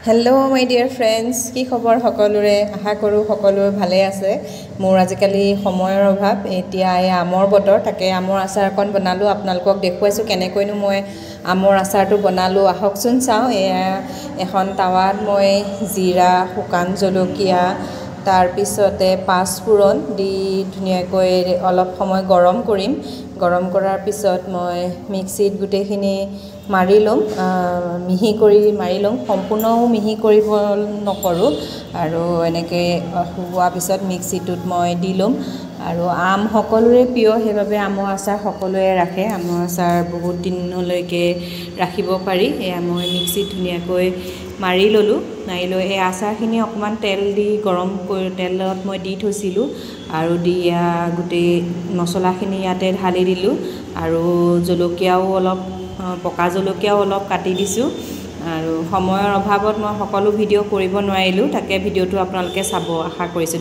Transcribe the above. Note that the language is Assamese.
হেল্ল' মাই ডিয়াৰ ফ্ৰেণ্ডছ, কি খবৰ সকলোৰে? আশা কৰোঁ সকলোৰে ভালে আছে। মোৰ আজিকালি সময়ৰ অভাৱ, এতিয়া এই আমৰ বতৰ, তাকে আমৰ আচাৰ অকণ বনালোঁ, আপোনালোকক দেখুৱাইছোঁ কেনেকৈনো মই আমৰ আচাৰটো বনালোঁ। আহকচোন চাওঁ। এয়া এখন টাৱাত মই জিৰা, শুকান জলকীয়া, তাৰপিছতে পাঁচফোৰণ দি ধুনীয়াকৈ অলপ সময় গৰম কৰিম। গৰম কৰাৰ পিছত মই মিক্সিত গোটেইখিনি মাৰি ল'ম, মিহি কৰি মাৰি ল'ম। সম্পূৰ্ণও মিহি কৰিব নকৰোঁ, আৰু এনেকৈ হোৱাৰ পিছত মিক্সিটোত মই দি ল'ম। আৰু আম সকলোৰে প্ৰিয়, সেইবাবে আমৰ আচাৰ সকলোৱে ৰাখে। আমৰ আচাৰ বহুত দিনলৈকে ৰাখিব পাৰি। এয়া মই মিক্সিত ধুনীয়াকৈ মাৰি ল'লোঁ। মাৰি লৈ এই আচাৰখিনি অকণমান তেল দি গৰম কৰি তেলত মই দি থৈছিলোঁ, আৰু দি গোটেই মছলাখিনি ইয়াতে ঢালি দিলোঁ। আৰু জলকীয়াও অলপ, পকা জলকীয়াও অলপ কাটি দিছোঁ। আৰু সময়ৰ অভাৱত মই সকলো ভিডিঅ' কৰিব নোৱাৰিলোঁ, তাকে ভিডিঅ'টো আপোনালোকে চাব আশা কৰিছোঁ।